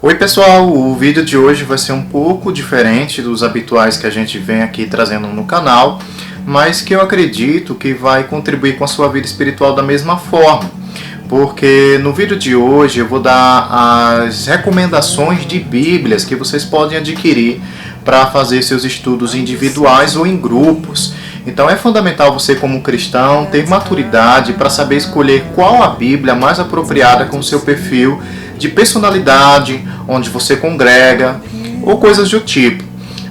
Oi pessoal, o vídeo de hoje vai ser um pouco diferente dos habituais que a gente vem aqui trazendo no canal, mas que eu acredito que vai contribuir com a sua vida espiritual da mesma forma, porque no vídeo de hoje eu vou dar as recomendações de Bíblias que vocês podem adquirir para fazer seus estudos individuais ou em grupos. Então é fundamental você, como cristão, ter maturidade para saber escolher qual a Bíblia mais apropriada com o seu perfil de personalidade, onde você congrega, ou coisas do tipo.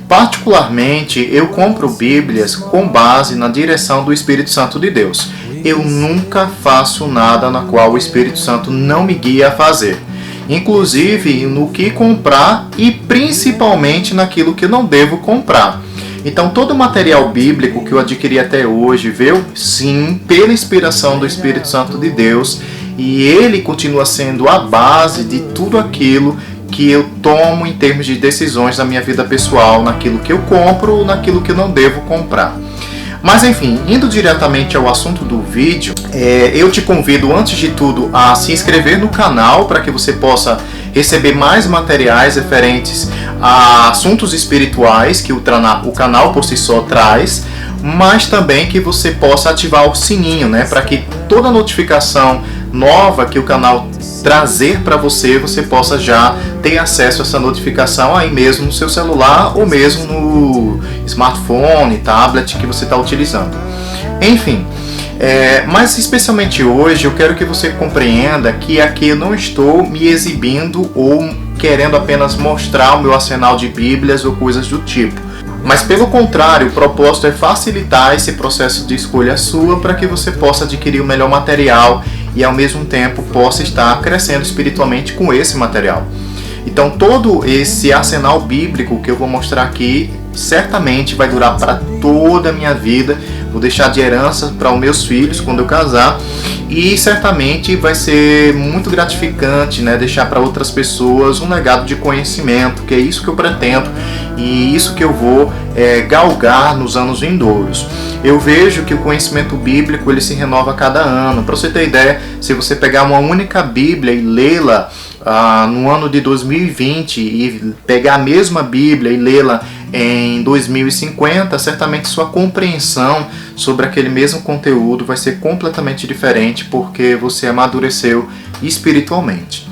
Particularmente, eu compro Bíblias com base na direção do Espírito Santo de Deus. Eu nunca faço nada na qual o Espírito Santo não me guia a fazer. Inclusive no que comprar e principalmente naquilo que não devo comprar. Então todo o material bíblico que eu adquiri até hoje veio sim pela inspiração do Espírito Santo de Deus, e ele continua sendo a base de tudo aquilo que eu tomo em termos de decisões na minha vida pessoal, naquilo que eu compro ou naquilo que eu não devo comprar. Mas enfim, indo diretamente ao assunto do vídeo, eu te convido antes de tudo a se inscrever no canal para que você possa receber mais materiais referentes a assuntos espirituais que o canal por si só traz, mas também que você possa ativar o sininho, né, para que toda notificação nova que o canal trazer para você, você possa já ter acesso a essa notificação aí mesmo no seu celular ou mesmo no smartphone, tablet que você está utilizando. Enfim, mas especialmente hoje eu quero que você compreenda que aqui eu não estou me exibindo ou querendo apenas mostrar o meu arsenal de Bíblias ou coisas do tipo. Mas pelo contrário, o propósito é facilitar esse processo de escolha sua para que você possa adquirir o melhor material e ao mesmo tempo possa estar crescendo espiritualmente com esse material. Então todo esse arsenal bíblico que eu vou mostrar aqui certamente vai durar para toda a minha vida. Vou deixar de herança para os meus filhos quando eu casar, e certamente vai ser muito gratificante, né, deixar para outras pessoas um legado de conhecimento, que é isso que eu pretendo e isso que eu vou galgar nos anos vindouros. Eu vejo que o conhecimento bíblico ele se renova a cada ano. Para você ter ideia, se você pegar uma única Bíblia e lê-la no ano de 2020 e pegar a mesma Bíblia e lê-la em 2050, certamente sua compreensão sobre aquele mesmo conteúdo vai ser completamente diferente, porque você amadureceu espiritualmente.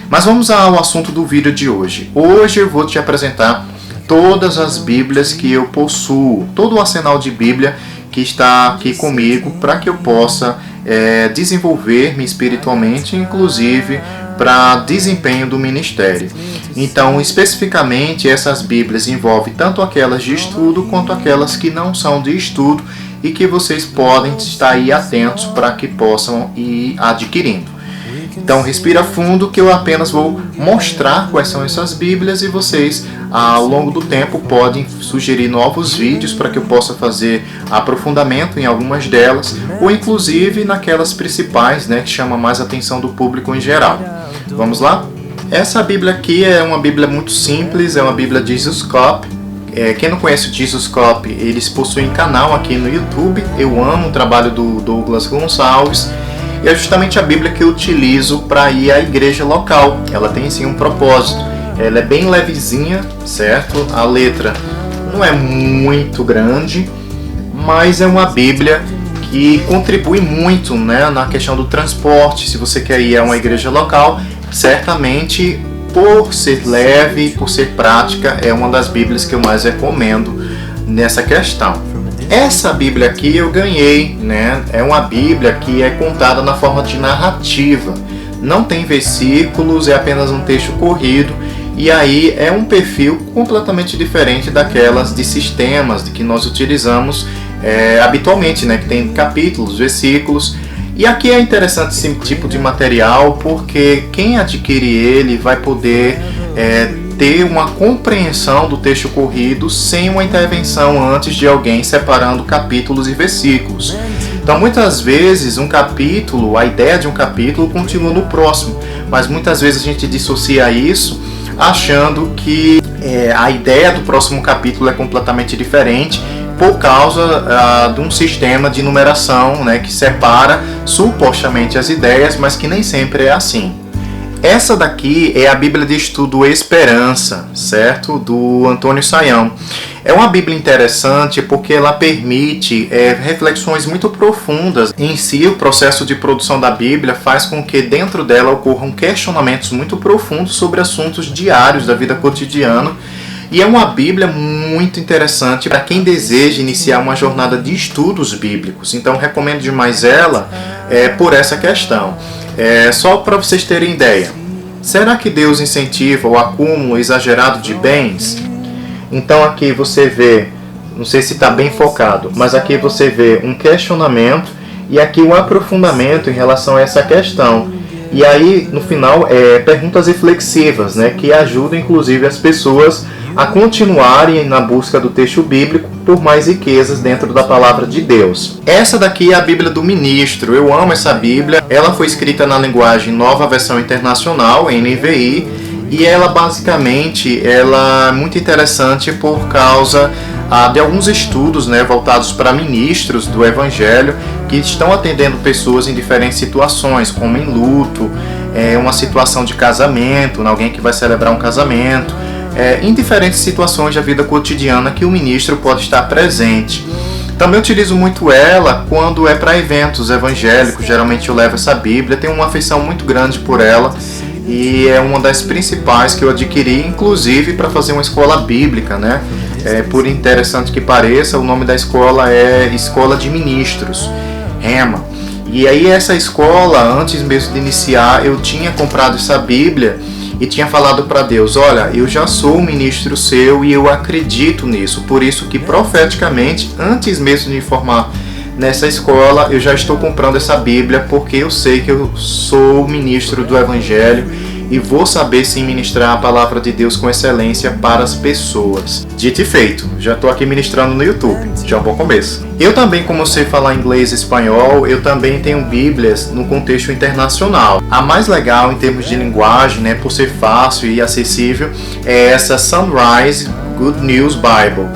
Mas vamos ao assunto do vídeo de hoje. Hoje eu vou te apresentar todas as Bíblias que eu possuo, todo o arsenal de Bíblia que está aqui comigo, para que eu possa desenvolver-me espiritualmente, inclusive para desempenho do ministério. Então, especificamente, essas Bíblias envolvem tanto aquelas de estudo quanto aquelas que não são de estudo e que vocês podem estar aí atentos para que possam ir adquirindo. Então, respira fundo que eu apenas vou mostrar quais são essas Bíblias e vocês, ao longo do tempo, podem sugerir novos vídeos para que eu possa fazer aprofundamento em algumas delas, ou inclusive naquelas principais, né, que chamam mais a atenção do público em geral. Vamos lá? Essa Bíblia aqui é uma Bíblia muito simples, é uma Bíblia Jesus Cop. Quem não conhece o Jesus Cop, eles possuem canal aqui no YouTube. Eu amo o trabalho do Douglas Gonçalves. E é justamente a Bíblia que eu utilizo para ir à igreja local. Ela tem sim um propósito. Ela é bem levezinha, certo? A letra não é muito grande, mas é uma Bíblia que contribui muito, né, na questão do transporte. Se você quer ir a uma igreja local, certamente, por ser leve, por ser prática, é uma das Bíblias que eu mais recomendo nessa questão. Essa Bíblia aqui eu ganhei, né? É uma Bíblia que é contada na forma de narrativa. Não tem versículos, é apenas um texto corrido. E aí é um perfil completamente diferente daquelas de sistemas que nós utilizamos habitualmente, né? Que tem capítulos, versículos. E aqui é interessante esse tipo de material, porque quem adquire ele vai poder ter uma compreensão do texto corrido sem uma intervenção antes de alguém separando capítulos e versículos. Então muitas vezes um capítulo, a ideia de um capítulo continua no próximo, mas muitas vezes a gente dissocia isso achando que a ideia do próximo capítulo é completamente diferente por causa de um sistema de numeração, né, que separa supostamente as ideias, mas que nem sempre é assim. Essa daqui é a Bíblia de Estudo Esperança, certo? Do Antônio Sayão. É uma Bíblia interessante porque ela permite reflexões muito profundas. Em si, o processo de produção da Bíblia faz com que dentro dela ocorram questionamentos muito profundos sobre assuntos diários da vida cotidiana. E é uma Bíblia muito interessante para quem deseja iniciar uma jornada de estudos bíblicos. Então, recomendo demais ela por essa questão. Só para vocês terem ideia, será que Deus incentiva o acúmulo exagerado de bens? Então aqui você vê, não sei se está bem focado, mas aqui você vê um questionamento e aqui um aprofundamento em relação a essa questão. E aí no final perguntas reflexivas, né, que ajudam inclusive as pessoas a continuarem na busca do texto bíblico por mais riquezas dentro da palavra de Deus. Essa daqui é a Bíblia do Ministro. Eu amo essa Bíblia. Ela foi escrita na linguagem Nova Versão Internacional, NVI, e ela basicamente é muito interessante por causa de alguns estudos, né, voltados para ministros do Evangelho que estão atendendo pessoas em diferentes situações, como em luto, uma situação de casamento, alguém que vai celebrar um casamento, em diferentes situações da vida cotidiana que o ministro pode estar presente. Também utilizo muito ela quando é para eventos evangélicos. Geralmente eu levo essa Bíblia, tenho uma afeição muito grande por ela e é uma das principais que eu adquiri, inclusive para fazer uma escola bíblica, né? Por interessante que pareça, o nome da escola é Escola de Ministros, Rema. E aí essa escola, antes mesmo de iniciar, eu tinha comprado essa Bíblia e tinha falado para Deus: olha, eu já sou um ministro seu e eu acredito nisso. Por isso que profeticamente, antes mesmo de me formar nessa escola, eu já estou comprando essa Bíblia, porque eu sei que eu sou ministro do Evangelho e vou saber sim ministrar a palavra de Deus com excelência para as pessoas. Dito e feito, já estou aqui ministrando no YouTube, já é um bom começo. Eu também, como sei falar inglês e espanhol, eu também tenho Bíblias no contexto internacional. A mais legal em termos de linguagem, né, por ser fácil e acessível, é essa Sunrise Good News Bible.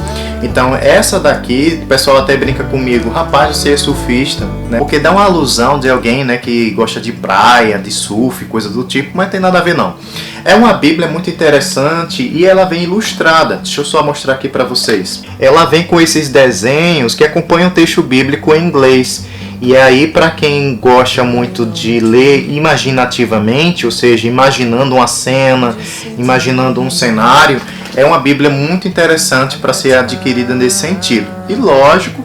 Então essa daqui, o pessoal até brinca comigo: rapaz, você é surfista, né? Porque dá uma alusão de alguém, né, que gosta de praia, de surf, coisa do tipo, mas tem nada a ver não. É uma Bíblia muito interessante e ela vem ilustrada. Deixa eu só mostrar aqui para vocês. Ela vem com esses desenhos que acompanham o texto bíblico em inglês. E aí, para quem gosta muito de ler imaginativamente, ou seja, imaginando uma cena, imaginando um cenário, é uma Bíblia muito interessante para ser adquirida nesse sentido. E lógico,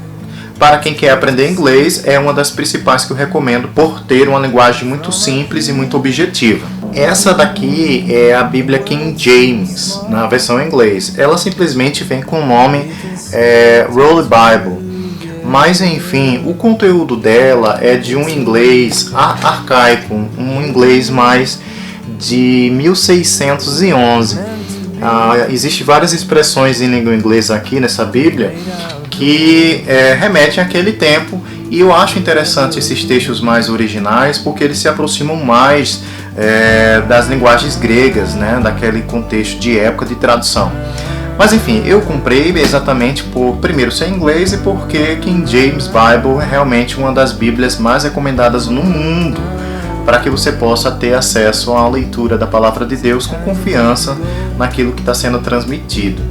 para quem quer aprender inglês, é uma das principais que eu recomendo por ter uma linguagem muito simples e muito objetiva. Essa daqui é a Bíblia King James, na versão em inglês. Ela simplesmente vem com o nome Holy Bible. Mas enfim, o conteúdo dela é de um inglês arcaico, um inglês mais de 1611. Existem várias expressões em língua inglesa aqui nessa Bíblia que remetem àquele tempo, e eu acho interessante esses textos mais originais porque eles se aproximam mais das linguagens gregas, né, daquele contexto de época de tradução. Mas enfim, eu comprei exatamente por, primeiro, ser inglês e porque King James Bible é realmente uma das Bíblias mais recomendadas no mundo, para que você possa ter acesso à leitura da Palavra de Deus com confiança naquilo que está sendo transmitido.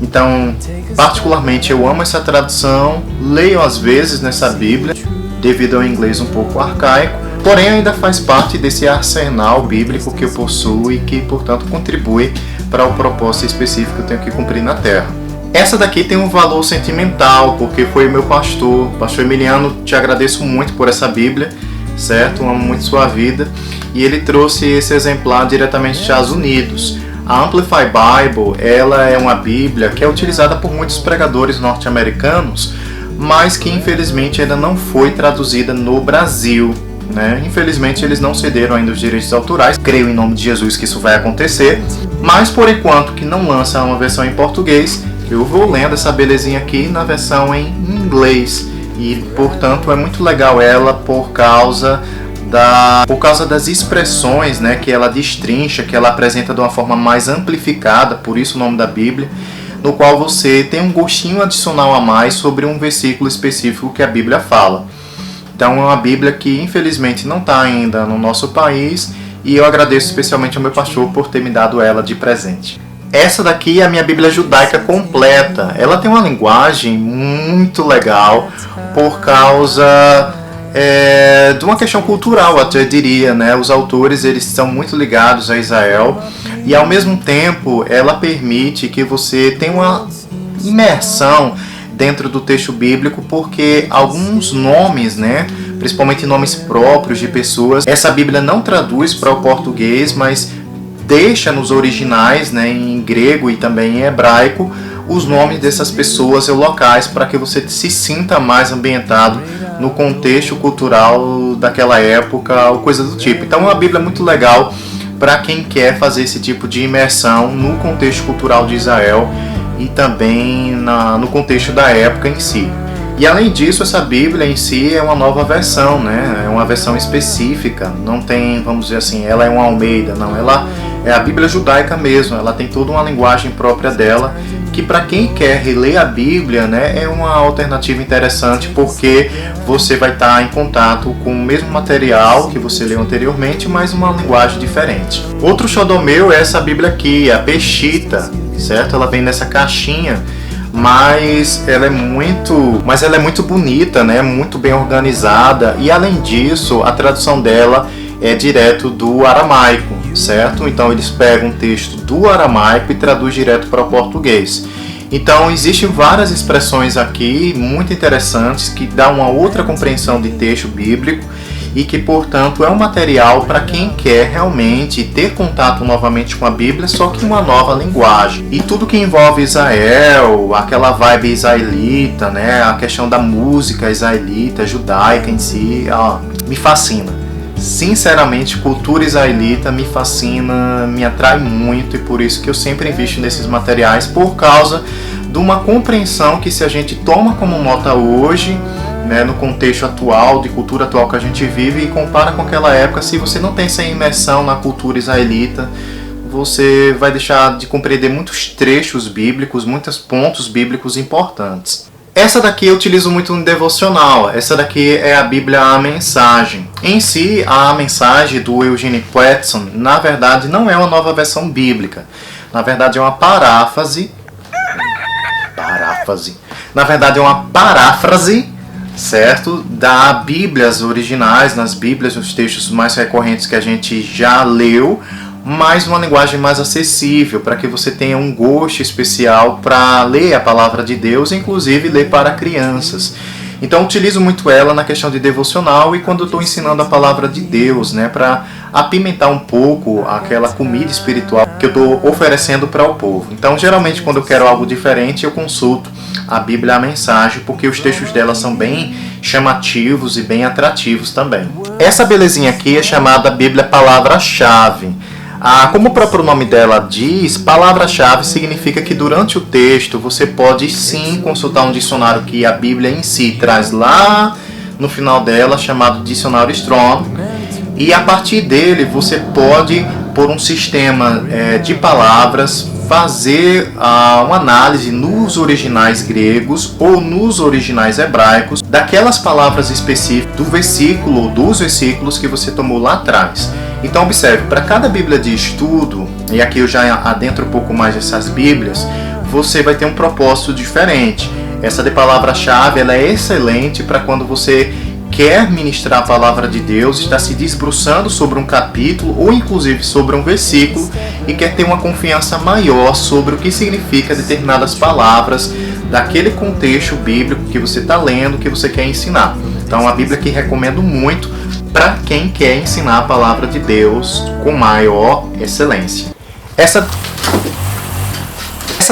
Então, particularmente, eu amo essa tradução, leio às vezes nessa Bíblia, devido ao inglês um pouco arcaico, porém ainda faz parte desse arsenal bíblico que eu possuo e que, portanto, contribui para o propósito específico que eu tenho que cumprir na Terra. Essa daqui tem um valor sentimental, porque foi o meu pastor Emiliano. Te agradeço muito por essa Bíblia, certo? Amo muito sua vida. E ele trouxe esse exemplar diretamente dos Estados Unidos. A Amplify Bible, ela é uma Bíblia que é utilizada por muitos pregadores norte-americanos, mas que infelizmente ainda não foi traduzida no Brasil, né? Infelizmente eles não cederam ainda os direitos autorais. Creio em nome de Jesus que isso vai acontecer, mas por enquanto que não lança uma versão em português, eu vou lendo essa belezinha aqui na versão em inglês. E portanto é muito legal ela por causa das expressões, né, que ela destrincha, que ela apresenta de uma forma mais amplificada, por isso o nome da Bíblia, no qual você tem um gostinho adicional a mais sobre um versículo específico que a Bíblia fala. Então é uma Bíblia que infelizmente não está ainda no nosso país e eu agradeço especialmente ao meu pastor por ter me dado ela de presente. Essa daqui é a minha Bíblia judaica completa. Ela tem uma linguagem muito legal por causa de uma questão cultural, até diria, né? Os autores, eles são muito ligados a Israel e ao mesmo tempo ela permite que você tenha uma imersão dentro do texto bíblico, porque alguns nomes, né, principalmente nomes próprios de pessoas, essa Bíblia não traduz para o português, mas deixa nos originais, né, em grego e também em hebraico, os nomes dessas pessoas e locais para que você se sinta mais ambientado no contexto cultural daquela época ou coisa do tipo. Então é uma Bíblia muito legal para quem quer fazer esse tipo de imersão no contexto cultural de Israel e também no contexto da época em si. E além disso, essa Bíblia em si é uma nova versão, né? É uma versão específica, não tem, vamos dizer assim, ela é uma Almeida, não, ela é a Bíblia judaica mesmo, ela tem toda uma linguagem própria dela, que para quem quer reler a Bíblia, né, é uma alternativa interessante, porque você vai estar em contato com o mesmo material que você leu anteriormente, mas uma linguagem diferente. Outro xodó meu é essa Bíblia aqui, a Peshitta, certo? Ela vem nessa caixinha, mas ela é muito bonita, né? Muito bem organizada, e além disso, a tradução dela é direto do aramaico, certo? Então eles pegam um texto do aramaico e traduz direto para o português. Então existem várias expressões aqui muito interessantes que dão uma outra compreensão de texto bíblico e que, portanto, é um material para quem quer realmente ter contato novamente com a Bíblia, só que uma nova linguagem. E tudo que envolve Israel, aquela vibe israelita, né, a questão da música israelita, judaica em si, me fascina. Sinceramente, cultura israelita me fascina, me atrai muito, e por isso que eu sempre invisto nesses materiais, por causa de uma compreensão que, se a gente toma como nota hoje, né, no contexto atual, de cultura atual que a gente vive, e compara com aquela época, se você não tem essa imersão na cultura israelita, você vai deixar de compreender muitos trechos bíblicos, muitos pontos bíblicos importantes. Essa daqui eu utilizo muito no devocional. Essa daqui é a Bíblia A Mensagem. Em si, a Mensagem do Eugene Peterson, na verdade, não é uma nova versão bíblica. Na verdade, é uma paráfrase. Na verdade, é uma paráfrase, certo? Da Bíblias originais, nas Bíblias, nos textos mais recorrentes que a gente já leu, mas uma linguagem mais acessível, para que você tenha um gosto especial para ler a palavra de Deus, inclusive ler para crianças. Então, utilizo muito ela na questão de devocional e quando estou ensinando a palavra de Deus, né, para apimentar um pouco aquela comida espiritual que eu estou oferecendo para o povo. Então, geralmente, quando eu quero algo diferente, eu consulto a Bíblia A Mensagem, porque os textos dela são bem chamativos e bem atrativos também. Essa belezinha aqui é chamada Bíblia Palavra-Chave. Como o próprio nome dela diz, palavra-chave significa que durante o texto você pode sim consultar um dicionário que a Bíblia em si traz lá no final dela, chamado Dicionário Strong, e a partir dele você pode, por um sistema de palavras, fazer uma análise nos originais gregos ou nos originais hebraicos daquelas palavras específicas do versículo ou dos versículos que você tomou lá atrás. Então observe, para cada Bíblia de estudo, e aqui eu já adentro um pouco mais nessas Bíblias, você vai ter um propósito diferente. Essa de palavra-chave, ela é excelente para quando você quer ministrar a palavra de Deus, está se debruçando sobre um capítulo ou inclusive sobre um versículo e quer ter uma confiança maior sobre o que significa determinadas palavras daquele contexto bíblico que você está lendo, que você quer ensinar. Então, a Bíblia que recomendo muito para quem quer ensinar a palavra de Deus com maior excelência. Essa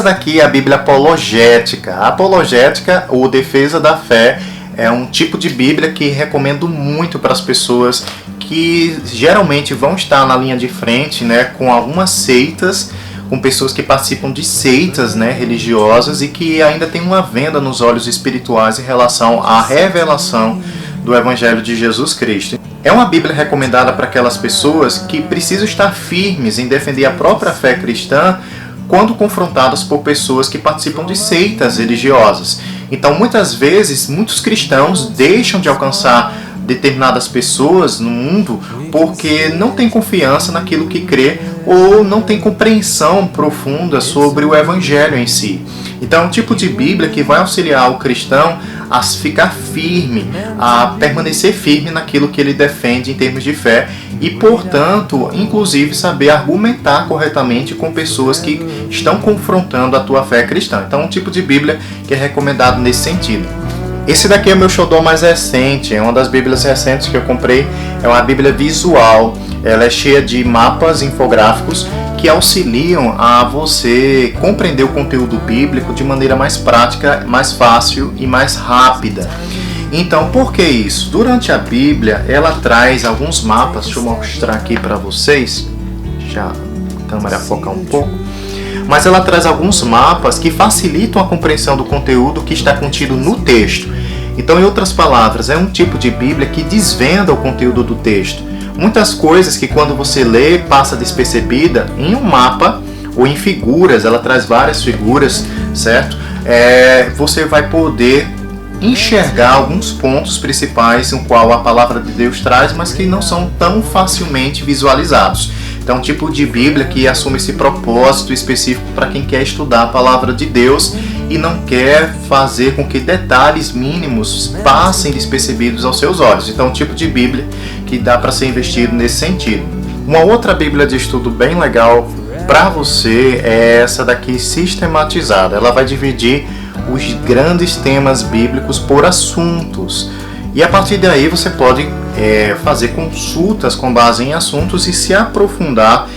daqui é a Bíblia Apologética. A Apologética, ou Defesa da Fé, é um tipo de Bíblia que recomendo muito para as pessoas que geralmente vão estar na linha de frente, né, com algumas seitas, com pessoas que participam de seitas, né, religiosas e que ainda tem uma venda nos olhos espirituais em relação à revelação do Evangelho de Jesus Cristo. É uma Bíblia recomendada para aquelas pessoas que precisam estar firmes em defender a própria fé cristã quando confrontadas por pessoas que participam de seitas religiosas. Então, muitas vezes, muitos cristãos deixam de alcançar determinadas pessoas no mundo porque não tem confiança naquilo que crê ou não tem compreensão profunda sobre o Evangelho em si. Então é um tipo de Bíblia que vai auxiliar o cristão a ficar firme, a permanecer firme naquilo que ele defende em termos de fé e, portanto, inclusive saber argumentar corretamente com pessoas que estão confrontando a tua fé cristã. Então é um tipo de Bíblia que é recomendado nesse sentido. Esse daqui é o meu xodó mais recente, é uma das Bíblias recentes que eu comprei, é uma Bíblia visual, ela é cheia de mapas infográficos que auxiliam a você compreender o conteúdo bíblico de maneira mais prática, mais fácil e mais rápida. Então, por que isso? Durante a Bíblia, ela traz alguns mapas, deixa eu mostrar aqui para vocês, deixa a câmera focar um pouco, mas ela traz alguns mapas que facilitam a compreensão do conteúdo que está contido no texto. Então, em outras palavras, é um tipo de Bíblia que desvenda o conteúdo do texto. Muitas coisas que quando você lê passa despercebida, em um mapa ou em figuras, ela traz várias figuras, certo? Você vai poder enxergar alguns pontos principais no qual a palavra de Deus traz, mas que não são tão facilmente visualizados. Então, é um tipo de Bíblia que assume esse propósito específico para quem quer estudar a palavra de Deus e não quer fazer com que detalhes mínimos passem despercebidos aos seus olhos. Então, é um tipo de Bíblia que dá para ser investido nesse sentido. Uma outra Bíblia de estudo bem legal para você é essa daqui sistematizada. Ela vai dividir os grandes temas bíblicos por assuntos. E a partir daí você pode fazer consultas com base em assuntos e se aprofundar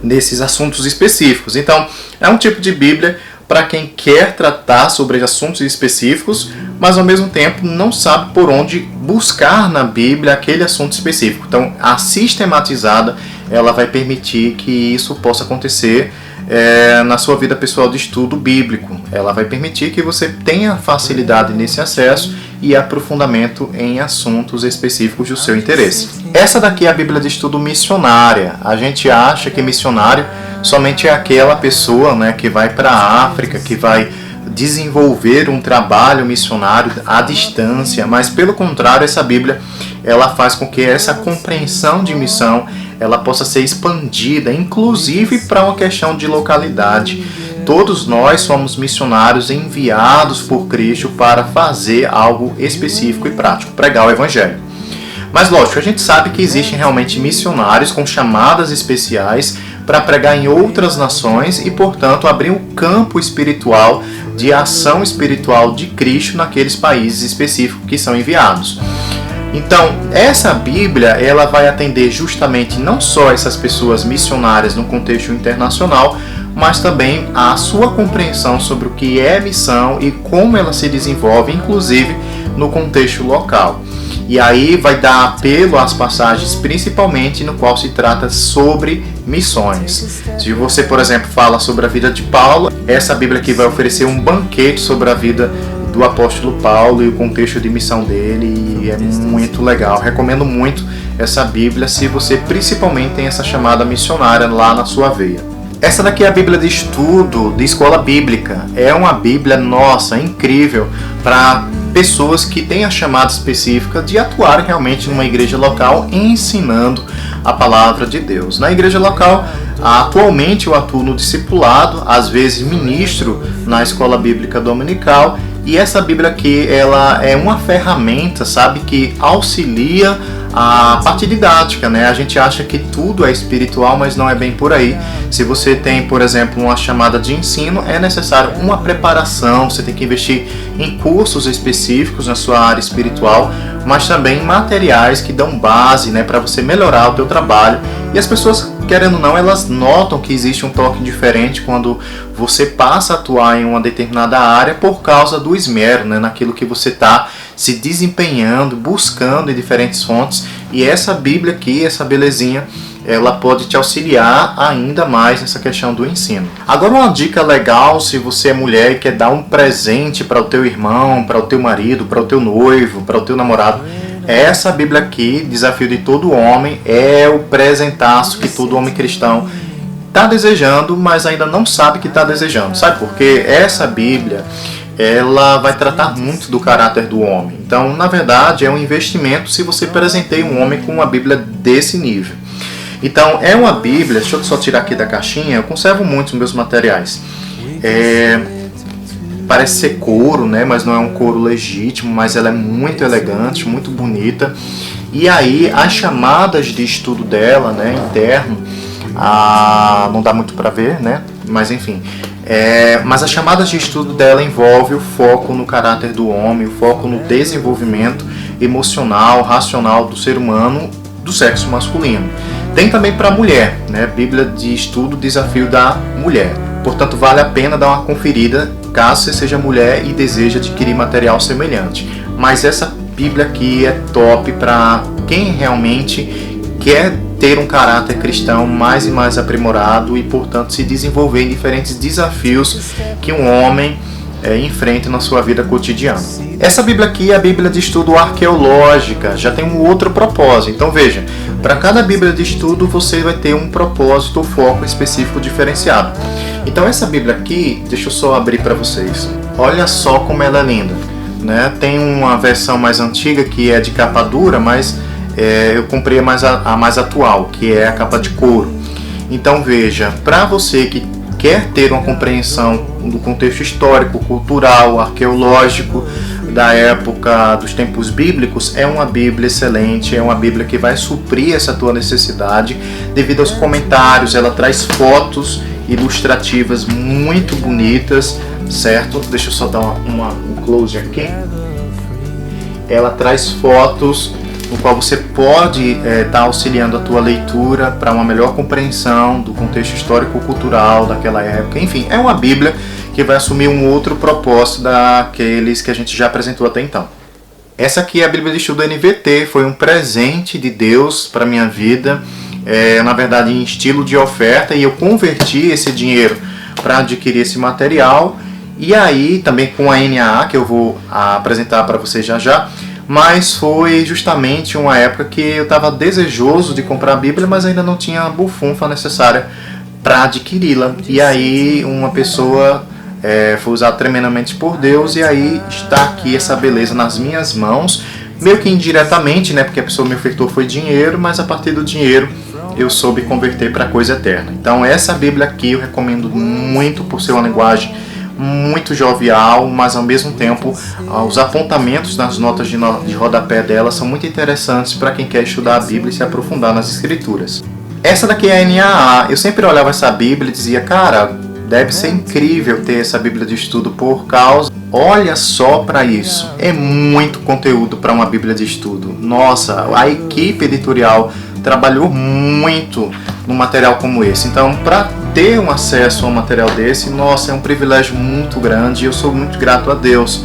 nesses assuntos específicos. Então, é um tipo de Bíblia para quem quer tratar sobre assuntos específicos, mas ao mesmo tempo não sabe por onde buscar na Bíblia aquele assunto específico. Então, a sistematizada, ela vai permitir que isso possa acontecer na sua vida pessoal de estudo bíblico. Ela vai permitir que você tenha facilidade nesse acesso e aprofundamento em assuntos específicos do seu interesse. Essa daqui é a Bíblia de estudo missionária. A gente acha que missionário somente é aquela pessoa, né, que vai para a África, que vai desenvolver um trabalho missionário à distância, mas pelo contrário, essa Bíblia ela faz com que essa compreensão de missão ela possa ser expandida, inclusive para uma questão de localidade. Todos nós somos missionários enviados por Cristo para fazer algo específico e prático, pregar o Evangelho. Mas lógico, a gente sabe que existem realmente missionários com chamadas especiais para pregar em outras nações e, portanto, abrir um campo espiritual de ação espiritual de Cristo naqueles países específicos que são enviados. Então, essa Bíblia ela vai atender justamente não só essas pessoas missionárias no contexto internacional, mas também a sua compreensão sobre o que é missão e como ela se desenvolve, inclusive no contexto local. E aí vai dar apelo às passagens, principalmente no qual se trata sobre missões. Se você, por exemplo, fala sobre a vida de Paulo, essa Bíblia aqui vai oferecer um banquete sobre a vida do apóstolo Paulo e o contexto de missão dele, e é muito legal. Recomendo muito essa Bíblia se você principalmente tem essa chamada missionária lá na sua veia. Essa daqui é a Bíblia de estudo de escola bíblica. É uma Bíblia, nossa, incrível para pessoas que têm a chamada específica de atuar realmente numa igreja local ensinando a palavra de Deus. Na igreja local, atualmente eu atuo no discipulado, às vezes ministro na escola bíblica dominical, e essa Bíblia aqui, ela é uma ferramenta, sabe, que auxilia a parte didática, né? A gente acha que tudo é espiritual, mas não é bem por aí. Se você tem, por exemplo, uma chamada de ensino, é necessário uma preparação, você tem que investir em cursos específicos na sua área espiritual, mas também em materiais que dão base, né, para você melhorar o teu trabalho. E as pessoas, querendo ou não, elas notam que existe um toque diferente quando você passa a atuar em uma determinada área por causa do esmero, né, naquilo que você está se desempenhando, buscando em diferentes fontes. E essa Bíblia aqui, essa belezinha, ela pode te auxiliar ainda mais nessa questão do ensino. Agora, uma dica legal, se você é mulher e quer dar um presente para o teu irmão, para o teu marido, para o teu noivo, para o teu namorado, essa Bíblia aqui, Desafio de Todo Homem, é o presentaço que todo homem cristão está desejando, mas ainda não sabe que está desejando. Sabe por quê? Essa Bíblia, ela vai tratar muito do caráter do homem. Então, na verdade, é um investimento se você presenteia um homem com uma Bíblia desse nível. Então, é uma Bíblia, deixa eu só tirar aqui da caixinha, eu conservo muito os meus materiais. Parece ser couro, né? Mas não é um couro legítimo, mas ela é muito elegante, muito bonita. E aí, as chamadas de estudo dela, né, interno, não dá muito para ver, né? Mas enfim, mas as chamadas de estudo dela envolve o foco no caráter do homem, o foco no desenvolvimento emocional, racional do ser humano do sexo masculino. Tem também para a mulher, né? Bíblia de Estudo Desafio da Mulher. Portanto, vale a pena dar uma conferida caso você seja mulher e deseja adquirir material semelhante. Mas essa Bíblia aqui é top para quem realmente quer ter um caráter cristão mais e mais aprimorado e, portanto, se desenvolver em diferentes desafios que um homem enfrenta na sua vida cotidiana. Essa Bíblia aqui é a Bíblia de Estudo Arqueológica, já tem um outro propósito. Então veja, para cada Bíblia de Estudo você vai ter um propósito, foco específico diferenciado. Então essa Bíblia aqui, deixa eu só abrir para vocês. Olha só como ela é linda, né? Tem uma versão mais antiga que é de capa dura, mas eu comprei a mais atual, que é a capa de couro. Então veja, para você que quer ter uma compreensão do contexto histórico, cultural, arqueológico da época dos tempos bíblicos, é uma Bíblia excelente, é uma Bíblia que vai suprir essa tua necessidade devido aos comentários. Ela traz fotos ilustrativas muito bonitas, certo? Deixa eu só dar um close aqui. Ela traz fotos no qual você pode estar auxiliando a tua leitura para uma melhor compreensão do contexto histórico-cultural daquela época. Enfim, é uma Bíblia que vai assumir um outro propósito daqueles que a gente já apresentou até então. Essa aqui é a Bíblia de Estudo NVT, foi um presente de Deus para a minha vida, na verdade em estilo de oferta, e eu converti esse dinheiro para adquirir esse material, e aí também com a NAA, que eu vou apresentar para vocês já já. Mas foi justamente uma época que eu estava desejoso de comprar a Bíblia, mas ainda não tinha a bufunfa necessária para adquiri-la. E aí uma pessoa foi usada tremendamente por Deus, e aí está aqui essa beleza nas minhas mãos, meio que indiretamente, né? Porque a pessoa me ofertou foi dinheiro, mas a partir do dinheiro eu soube converter para coisa eterna. Então essa Bíblia aqui eu recomendo muito por ser uma linguagem muito jovial, mas ao mesmo tempo os apontamentos nas notas de rodapé dela são muito interessantes para quem quer estudar a Bíblia e se aprofundar nas Escrituras. Essa daqui é a NAA. Eu sempre olhava essa Bíblia e dizia, cara, deve ser incrível ter essa Bíblia de estudo por causa... Olha só para isso, é muito conteúdo para uma Bíblia de estudo. Nossa, a equipe editorial trabalhou muito num material como esse. Então, para ter um acesso a um material desse, nossa, é um privilégio muito grande e eu sou muito grato a Deus.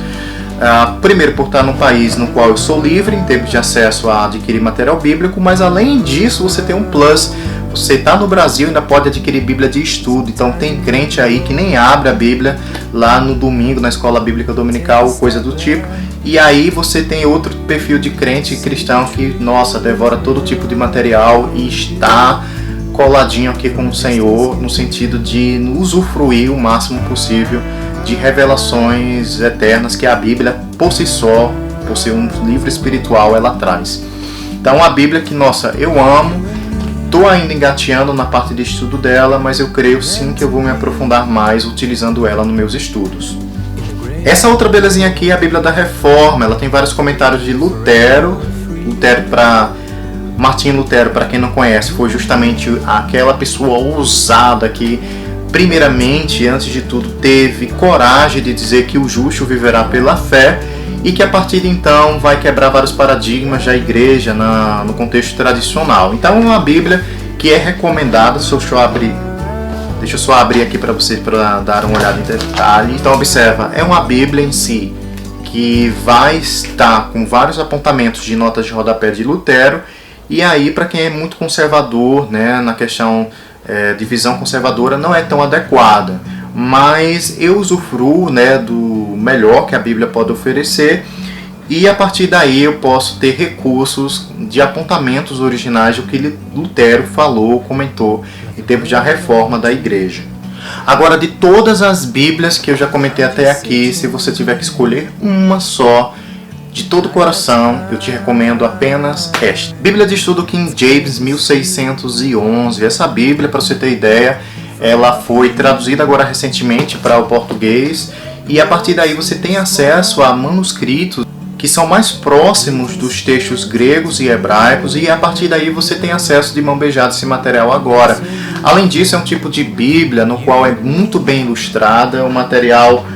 Primeiro, por estar num país no qual eu sou livre em termos de acesso a adquirir material bíblico, mas além disso, você tem um plus. Você está no Brasil e ainda pode adquirir Bíblia de estudo. Então tem crente aí que nem abre a Bíblia lá no domingo, na escola bíblica dominical, coisa do tipo. E aí você tem outro perfil de crente cristão que, nossa, devora todo tipo de material e está coladinho aqui com o Senhor, no sentido de usufruir o máximo possível de revelações eternas que a Bíblia, por si só, por ser um livro espiritual, ela traz. Então a Bíblia que, nossa, eu amo. Estou ainda engateando na parte de estudo dela, mas eu creio sim que eu vou me aprofundar mais utilizando ela nos meus estudos. Essa outra belezinha aqui é a Bíblia da Reforma. Ela tem vários comentários de Lutero. Martinho Lutero, para quem não conhece, foi justamente aquela pessoa ousada que, primeiramente, antes de tudo, teve coragem de dizer que o justo viverá pela fé, e que a partir de então vai quebrar vários paradigmas da igreja no contexto tradicional. Então é uma Bíblia que é recomendada. Deixa eu só abrir aqui para vocês para dar uma olhada em detalhe. Então observa, é uma Bíblia em si que vai estar com vários apontamentos de notas de rodapé de Lutero, e aí para quem é muito conservador, né, na questão de visão conservadora, não é tão adequada. Mas eu usufruo, né, do melhor que a Bíblia pode oferecer, e a partir daí eu posso ter recursos de apontamentos originais do que Lutero falou, comentou em termos de a reforma da igreja. Agora, de todas as Bíblias que eu já comentei até aqui, se você tiver que escolher uma só, de todo o coração, eu te recomendo apenas esta. Bíblia de Estudo King James 1611. Essa Bíblia, para você ter ideia, ela foi traduzida agora recentemente para o português, e a partir daí você tem acesso a manuscritos que são mais próximos dos textos gregos e hebraicos, e a partir daí você tem acesso de mão beijada a esse material agora. Além disso, é um tipo de Bíblia no qual é muito bem ilustrada, o material...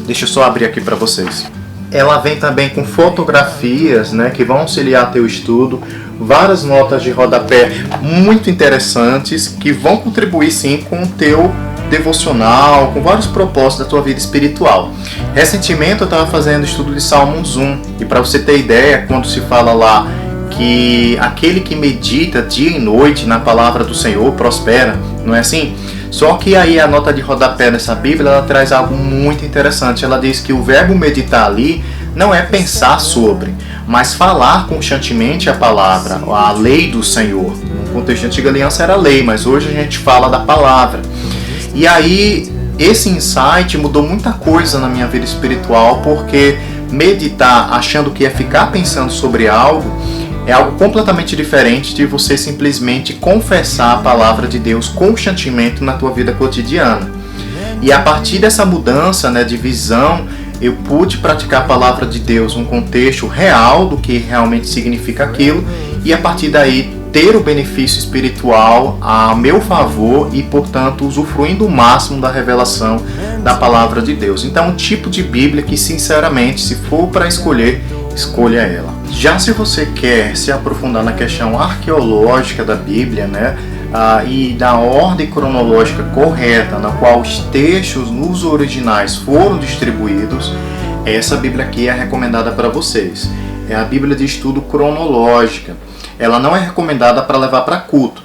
Deixa eu só abrir aqui para vocês. Ela vem também com fotografias, né, que vão auxiliar teu estudo, várias notas de rodapé muito interessantes que vão contribuir sim com o teu devocional, com vários propósitos da tua vida espiritual. Recentemente eu estava fazendo estudo de Salmos 1, e para você ter ideia, quando se fala lá que aquele que medita dia e noite na palavra do Senhor prospera, não é assim? Só que aí a nota de rodapé nessa Bíblia, ela traz algo muito interessante. Ela diz que o verbo meditar ali não é pensar sobre, mas falar constantemente a palavra, a lei do Senhor. No contexto da Antiga Aliança era lei, mas hoje a gente fala da palavra. E aí, esse insight mudou muita coisa na minha vida espiritual, porque meditar achando que é ficar pensando sobre algo é algo completamente diferente de você simplesmente confessar a palavra de Deus constantemente na tua vida cotidiana. E a partir dessa mudança, né, de visão, eu pude praticar a palavra de Deus num contexto real do que realmente significa aquilo, e a partir daí ter o benefício espiritual a meu favor e, portanto, usufruindo o máximo da revelação da palavra de Deus. Então, um tipo de Bíblia que, sinceramente, se for para escolher, escolha ela. Já se você quer se aprofundar na questão arqueológica da Bíblia, né, e da ordem cronológica correta na qual os textos nos originais foram distribuídos, essa Bíblia aqui é recomendada para vocês. É a Bíblia de Estudo Cronológica. Ela não é recomendada para levar para culto,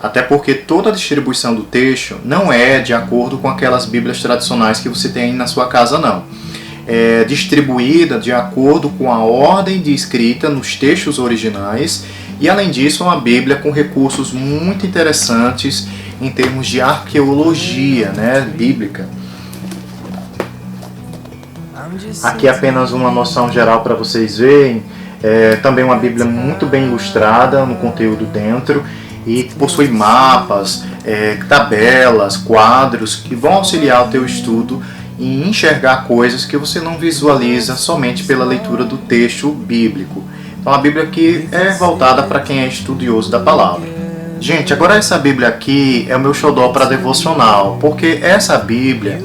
até porque toda a distribuição do texto não é de acordo com aquelas Bíblias tradicionais que você tem aí na sua casa, não. É distribuída de acordo com a ordem de escrita nos textos originais, e além disso é uma Bíblia com recursos muito interessantes em termos de arqueologia, né, bíblica. Aqui apenas uma noção geral para vocês verem. É também uma Bíblia muito bem ilustrada no conteúdo dentro, e possui mapas, tabelas, quadros que vão auxiliar o teu estudo e enxergar coisas que você não visualiza somente pela leitura do texto bíblico. Então a Bíblia aqui é voltada para quem é estudioso da palavra. Gente, agora essa Bíblia aqui é o meu xodó para devocional, porque essa Bíblia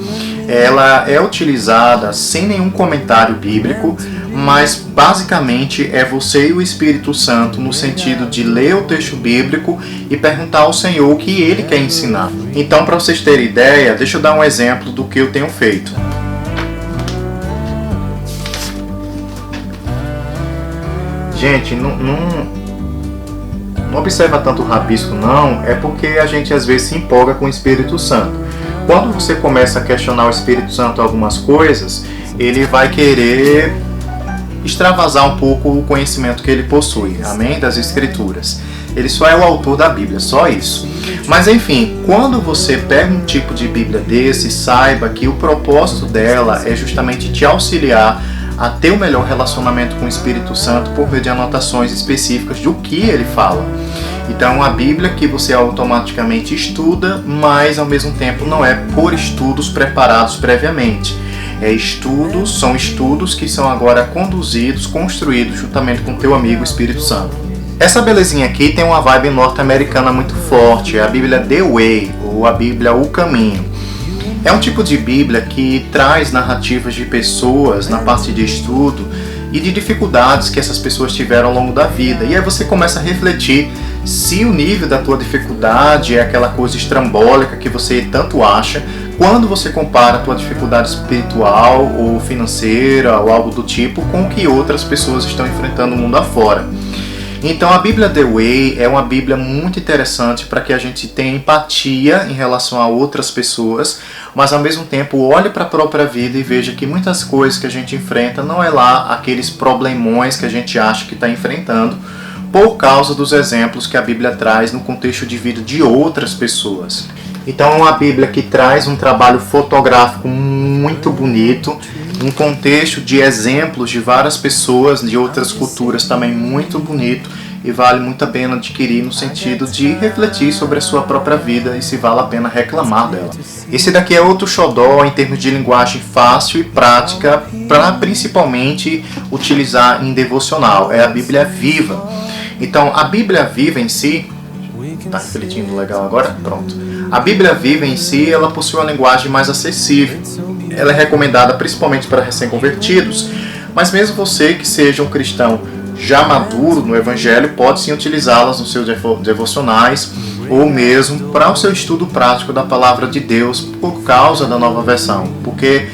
ela é utilizada sem nenhum comentário bíblico, mas basicamente é você e o Espírito Santo no sentido de ler o texto bíblico e perguntar ao Senhor o que Ele quer ensinar. Então, para vocês terem ideia, deixa eu dar um exemplo do que eu tenho feito. Gente, não observa tanto o rabisco não, é porque a gente às vezes se empolga com o Espírito Santo. Quando você começa a questionar o Espírito Santo algumas coisas, ele vai querer extravasar um pouco o conhecimento que ele possui, amém? Das Escrituras. Ele só é o autor da Bíblia, só isso. Mas enfim, quando você pega um tipo de Bíblia desse, saiba que o propósito dela é justamente te auxiliar a ter um melhor relacionamento com o Espírito Santo por meio de anotações específicas do que ele fala. Então, a Bíblia que você automaticamente estuda, mas ao mesmo tempo não é por estudos preparados previamente. São estudos que são agora conduzidos, construídos juntamente com teu amigo Espírito Santo. Essa belezinha aqui tem uma vibe norte-americana muito forte, é a Bíblia The Way, ou a Bíblia O Caminho. É um tipo de Bíblia que traz narrativas de pessoas na parte de estudo e de dificuldades que essas pessoas tiveram ao longo da vida. E aí você começa a refletir se o nível da tua dificuldade é aquela coisa estrambólica que você tanto acha, quando você compara a tua dificuldade espiritual ou financeira ou algo do tipo com o que outras pessoas estão enfrentando no mundo afora. Então a Bíblia The Way é uma Bíblia muito interessante para que a gente tenha empatia em relação a outras pessoas, mas ao mesmo tempo olhe para a própria vida e veja que muitas coisas que a gente enfrenta não é lá aqueles problemões que a gente acha que está enfrentando, por causa dos exemplos que a Bíblia traz no contexto de vida de outras pessoas. Então é uma Bíblia que traz um trabalho fotográfico muito bonito, um contexto de exemplos de várias pessoas de outras culturas também muito bonito, e vale muito a pena adquirir no sentido de refletir sobre a sua própria vida e se vale a pena reclamar dela. Esse daqui é outro xodó em termos de linguagem fácil e prática para principalmente utilizar em devocional. É a Bíblia Viva. Então a Bíblia Viva em si, tá refletindo legal agora? Pronto. A Bíblia Viva em si, ela possui uma linguagem mais acessível. Ela é recomendada principalmente para recém-convertidos, mas mesmo você que seja um cristão já maduro no Evangelho, pode sim utilizá-las nos seus devocionais ou mesmo para o seu estudo prático da Palavra de Deus por causa da nova versão. Porque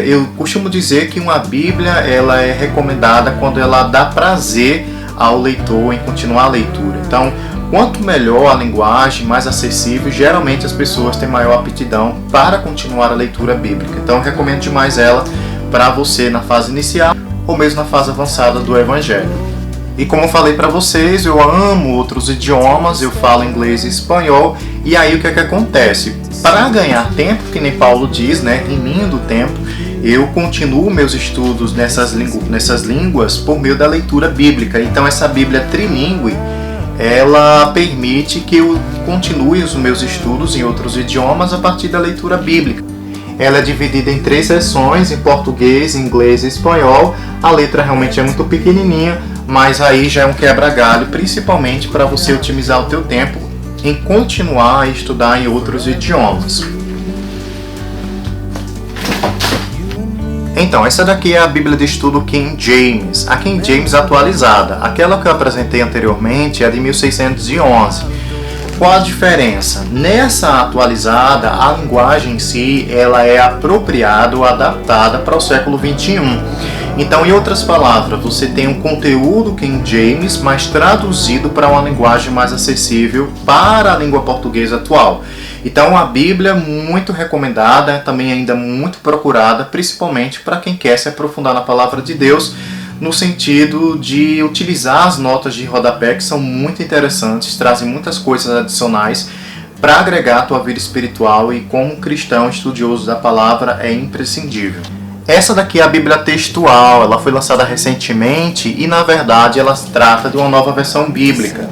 eu costumo dizer que uma Bíblia ela é recomendada quando ela dá prazer ao leitor em continuar a leitura. Então, quanto melhor a linguagem, mais acessível, geralmente as pessoas têm maior aptidão para continuar a leitura bíblica. Então, eu recomendo demais ela para você na fase inicial ou mesmo na fase avançada do Evangelho. E como eu falei para vocês, eu amo outros idiomas, eu falo inglês e espanhol, e aí o que é que acontece? Para ganhar tempo, que nem Paulo diz, né, em mim do tempo, eu continuo meus estudos nessas línguas por meio da leitura bíblica. Então essa Bíblia trilingüe, ela permite que eu continue os meus estudos em outros idiomas a partir da leitura bíblica. Ela é dividida em 3 seções, em português, inglês e espanhol. A letra realmente é muito pequenininha, mas aí já é um quebra-galho, principalmente para você otimizar o teu tempo em continuar a estudar em outros idiomas. Então, essa daqui é a Bíblia de Estudo King James, a King James atualizada. Aquela que eu apresentei anteriormente é de 1611. Qual a diferença? Nessa atualizada, a linguagem em si ela é apropriada ou adaptada para o século XXI. Então, em outras palavras, você tem um conteúdo King James, mas traduzido para uma linguagem mais acessível para a língua portuguesa atual. Então, a Bíblia é muito recomendada, também ainda muito procurada, principalmente para quem quer se aprofundar na Palavra de Deus, no sentido de utilizar as notas de rodapé, que são muito interessantes, trazem muitas coisas adicionais para agregar a tua vida espiritual e como cristão estudioso da palavra é imprescindível. Essa daqui é a Bíblia textual, ela foi lançada recentemente e na verdade ela trata de uma nova versão bíblica.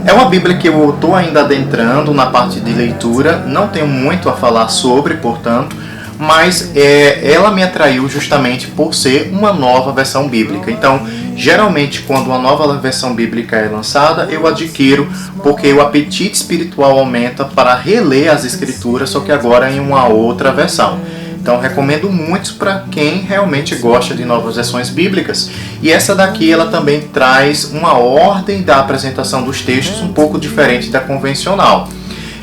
É uma Bíblia que eu estou ainda adentrando na parte de leitura, não tenho muito a falar sobre, portanto, mas ela me atraiu justamente por ser uma nova versão bíblica. Então, geralmente, quando uma nova versão bíblica é lançada, eu adquiro porque o apetite espiritual aumenta para reler as Escrituras, só que agora em uma outra versão. Então, recomendo muito para quem realmente gosta de novas versões bíblicas. E essa daqui, ela também traz uma ordem da apresentação dos textos um pouco diferente da convencional.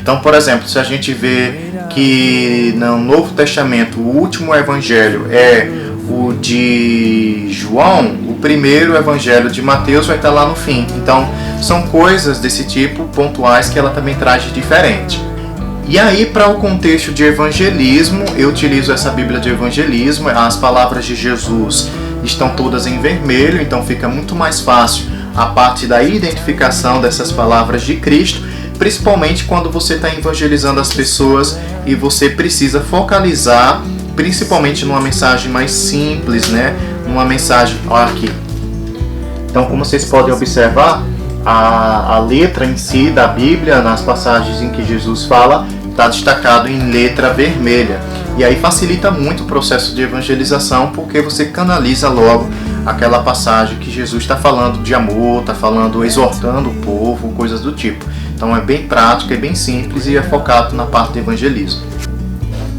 Então, por exemplo, se a gente vê que no Novo Testamento o último evangelho é o de João, o primeiro evangelho de Mateus vai estar lá no fim. Então, são coisas desse tipo pontuais que ela também traz de diferente. E aí, para o contexto de evangelismo, eu utilizo essa Bíblia de evangelismo. As palavras de Jesus estão todas em vermelho, então fica muito mais fácil a parte da identificação dessas palavras de Cristo, principalmente quando você está evangelizando as pessoas e você precisa focalizar, principalmente numa mensagem mais simples, né? Numa mensagem, olha aqui. Então, como vocês podem observar, a letra em si da Bíblia, nas passagens em que Jesus fala, está destacado em letra vermelha. E aí facilita muito o processo de evangelização, porque você canaliza logo aquela passagem que Jesus está falando de amor, está falando, exortando o povo, coisas do tipo. Então é bem prático, é bem simples e é focado na parte de evangelismo.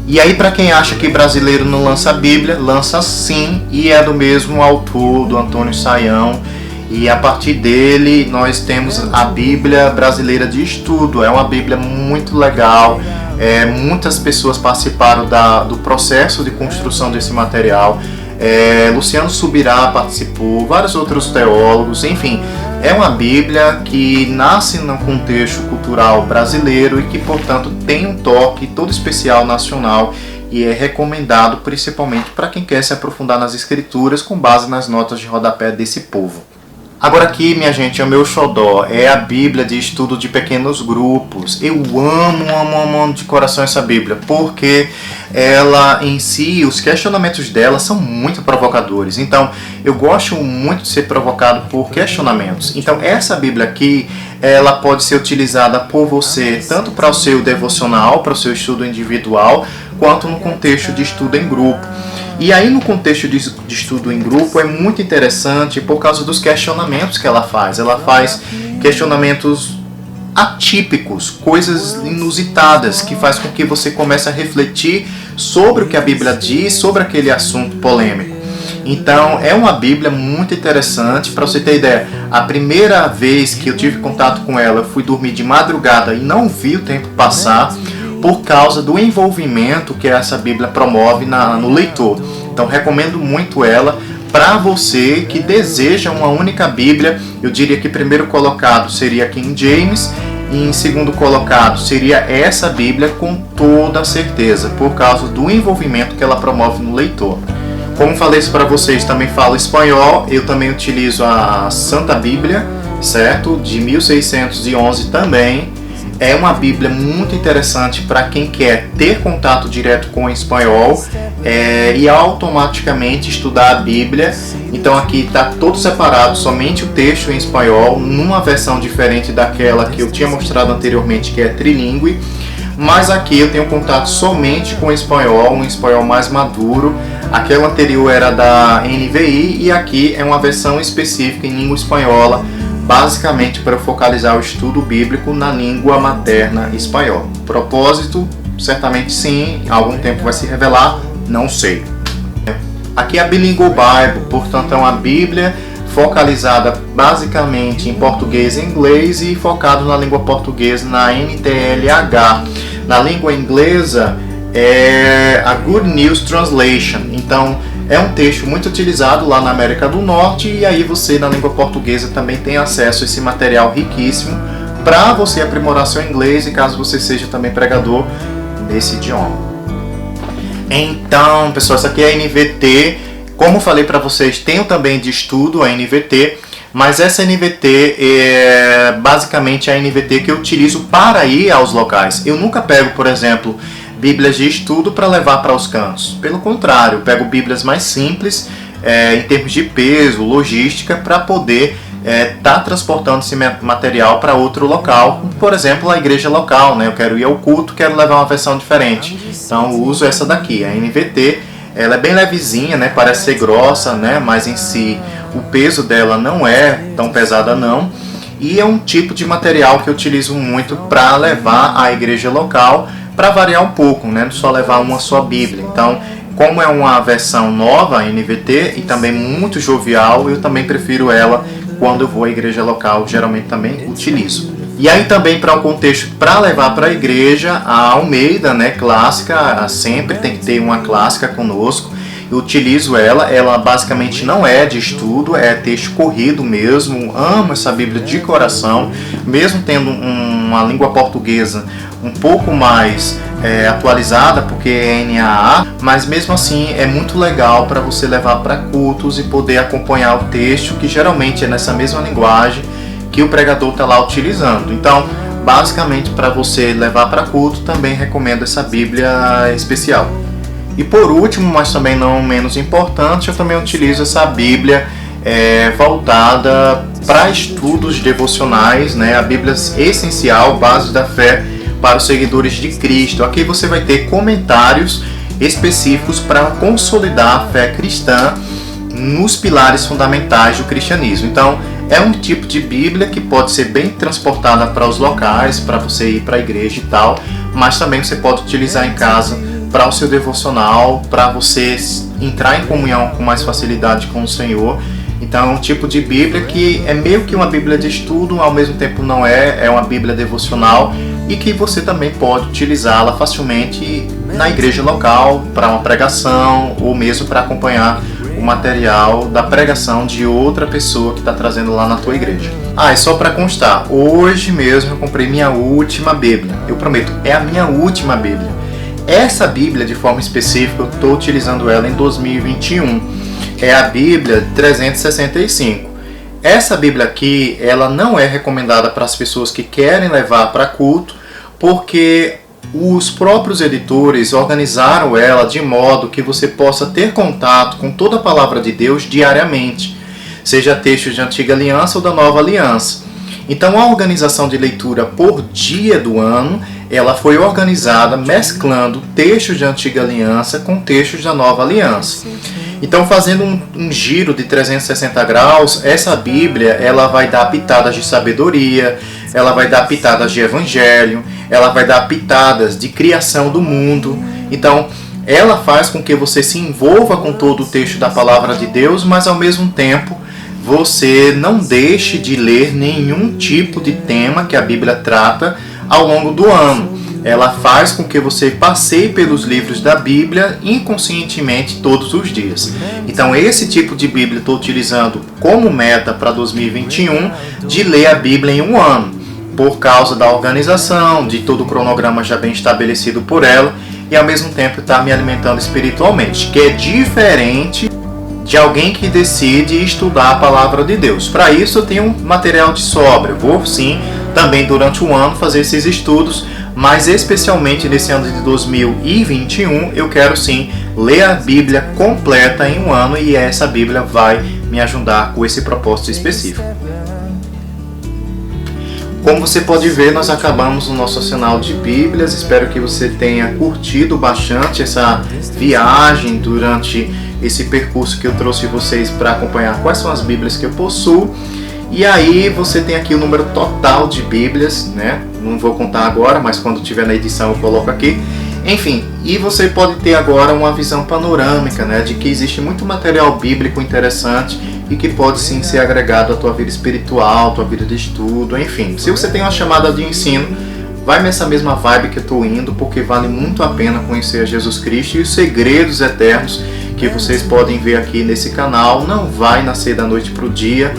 E aí, para quem acha que brasileiro não lança a Bíblia, lança sim, e é do mesmo autor, do Antônio Saião. E a partir dele nós temos a Bíblia Brasileira de Estudo. É uma Bíblia muito legal. Muitas pessoas participaram do processo de construção desse material. Luciano Subirá participou, vários outros teólogos, enfim. É uma Bíblia que nasce no contexto cultural brasileiro e que, portanto, tem um toque todo especial nacional e é recomendado principalmente para quem quer se aprofundar nas Escrituras com base nas notas de rodapé desse povo. Agora aqui, minha gente, é o meu xodó, é a Bíblia de estudo de pequenos grupos. Eu amo de coração essa Bíblia, porque ela em si, os questionamentos dela são muito provocadores. Então, eu gosto muito de ser provocado por questionamentos. Então, essa Bíblia aqui, ela pode ser utilizada por você tanto para o seu devocional, para o seu estudo individual, quanto no contexto de estudo em grupo. E aí no contexto de estudo em grupo é muito interessante por causa dos questionamentos que ela faz. Ela faz questionamentos atípicos, coisas inusitadas, que faz com que você comece a refletir sobre o que a Bíblia diz, sobre aquele assunto polêmico. Então é uma Bíblia muito interessante. Para você ter ideia, a primeira vez que eu tive contato com ela, eu fui dormir de madrugada e não vi o tempo passar, por causa do envolvimento que essa Bíblia promove no leitor. Então recomendo muito ela para você que deseja uma única Bíblia. Eu diria que primeiro colocado seria King James e em segundo colocado seria essa Bíblia, com toda certeza, por causa do envolvimento que ela promove no leitor. Como falei isso para vocês, também falo espanhol, eu também utilizo a Santa Bíblia, certo? De 1611 também. É uma Bíblia muito interessante para quem quer ter contato direto com o espanhol e automaticamente estudar a Bíblia. Então aqui está todo separado, somente o texto em espanhol, numa versão diferente daquela que eu tinha mostrado anteriormente, que é trilingüe. Mas aqui eu tenho contato somente com o espanhol, um espanhol mais maduro. Aquela anterior era da NVI e aqui é uma versão específica em língua espanhola, basicamente para focalizar o estudo bíblico na língua materna espanhola. Propósito, certamente sim, em algum tempo vai se revelar, não sei. Aqui é a Bilingual Bible, portanto é uma Bíblia focalizada basicamente em português e inglês e focado na língua portuguesa na NTLH. Na língua inglesa é a Good News Translation, então é um texto muito utilizado lá na América do Norte e aí você na língua portuguesa também tem acesso a esse material riquíssimo para você aprimorar seu inglês e caso você seja também pregador nesse idioma. Então, pessoal, essa aqui é a NVT. Como falei para vocês, tenho também de estudo a NVT, mas essa NVT é basicamente a NVT que eu utilizo para ir aos locais. Eu nunca pego, por exemplo, Bíblias de estudo para levar para os cantos. Pelo contrário, eu pego Bíblias mais simples, em termos de peso, logística, para poder estar transportando esse material para outro local. Por exemplo, a igreja local, né? Eu quero ir ao culto, quero levar uma versão diferente. Então eu uso essa daqui, a NVT. Ela é bem levezinha, né? Parece ser grossa, né? Mas em si o peso dela não é tão pesada não. E é um tipo de material que eu utilizo muito para levar à igreja local, para variar um pouco, né? Não só levar uma só Bíblia. Então, como é uma versão nova, a NVT, e também muito jovial, eu também prefiro ela quando eu vou à igreja local, geralmente também utilizo. E aí também para o contexto, para levar para a igreja, a Almeida, né, clássica, sempre tem que ter uma clássica conosco. Eu utilizo ela basicamente não é de estudo, é texto corrido mesmo. Amo essa Bíblia de coração, mesmo tendo uma língua portuguesa um pouco mais atualizada, porque é NAA, mas mesmo assim é muito legal para você levar para cultos e poder acompanhar o texto, que geralmente é nessa mesma linguagem que o pregador está lá utilizando. Então, basicamente para você levar para culto, também recomendo essa Bíblia especial. E por último, mas também não menos importante, eu também utilizo essa Bíblia voltada para estudos devocionais, né? A Bíblia essencial, base da fé para os seguidores de Cristo. Aqui você vai ter comentários específicos para consolidar a fé cristã nos pilares fundamentais do cristianismo. Então, é um tipo de Bíblia que pode ser bem transportada para os locais, para você ir para a igreja e tal, mas também você pode utilizar em casa para o seu devocional, para você entrar em comunhão com mais facilidade com o Senhor. Então é um tipo de Bíblia que é meio que uma Bíblia de estudo, ao mesmo tempo não é uma Bíblia devocional e que você também pode utilizá-la facilmente na igreja local, para uma pregação ou mesmo para acompanhar o material da pregação de outra pessoa que está trazendo lá na tua igreja. E só para constar, hoje mesmo eu comprei minha última Bíblia. Eu prometo, é a minha última Bíblia. Essa Bíblia, de forma específica, eu estou utilizando ela em 2021. É a Bíblia 365. essa Bíblia aqui, ela não é recomendada para as pessoas que querem levar para culto, porque os próprios editores organizaram ela de modo que você possa ter contato com toda a palavra de Deus diariamente, seja textos de Antiga Aliança ou da Nova Aliança. Então a organização de leitura por dia do ano, ela foi organizada mesclando textos de Antiga Aliança com textos da Nova Aliança. Então, fazendo um giro de 360 graus, essa Bíblia ela vai dar pitadas de sabedoria, ela vai dar pitadas de evangelho, ela vai dar pitadas de criação do mundo. Então, ela faz com que você se envolva com todo o texto da palavra de Deus, mas ao mesmo tempo você não deixe de ler nenhum tipo de tema que a Bíblia trata ao longo do ano. Ela faz com que você passeie pelos livros da Bíblia inconscientemente todos os dias. Então esse tipo de Bíblia eu estou utilizando como meta para 2021 de ler a Bíblia em um ano, por causa da organização, de todo o cronograma já bem estabelecido por ela, e ao mesmo tempo está me alimentando espiritualmente, que é diferente de alguém que decide estudar a palavra de Deus. Para isso eu tenho material de sobra, eu vou sim também durante o ano fazer esses estudos, mas especialmente nesse ano de 2021 eu quero sim ler a Bíblia completa em um ano, e essa Bíblia vai me ajudar com esse propósito específico. Como você pode ver, nós acabamos o nosso arsenal de Bíblias. Espero que você tenha curtido bastante essa viagem durante esse percurso que eu trouxe vocês para acompanhar quais são as Bíblias que eu possuo. E aí você tem aqui o número total de Bíblias, né? Não vou contar agora, mas quando tiver na edição eu coloco aqui. Enfim, e você pode ter agora uma visão panorâmica, né, de que existe muito material bíblico interessante e que pode sim ser agregado à tua vida espiritual, à tua vida de estudo, enfim. Se você tem uma chamada de ensino, vai nessa mesma vibe que eu estou indo, porque vale muito a pena conhecer a Jesus Cristo e os segredos eternos que vocês podem ver aqui nesse canal. Não vai nascer da noite para o dia.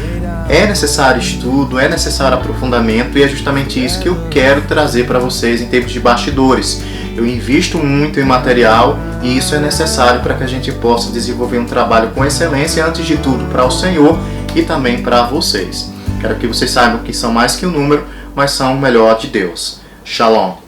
É necessário estudo, é necessário aprofundamento, e é justamente isso que eu quero trazer para vocês em termos de bastidores. Eu invisto muito em material e isso é necessário para que a gente possa desenvolver um trabalho com excelência, antes de tudo para o Senhor e também para vocês. Quero que vocês saibam que são mais que um número, mas são o melhor de Deus. Shalom!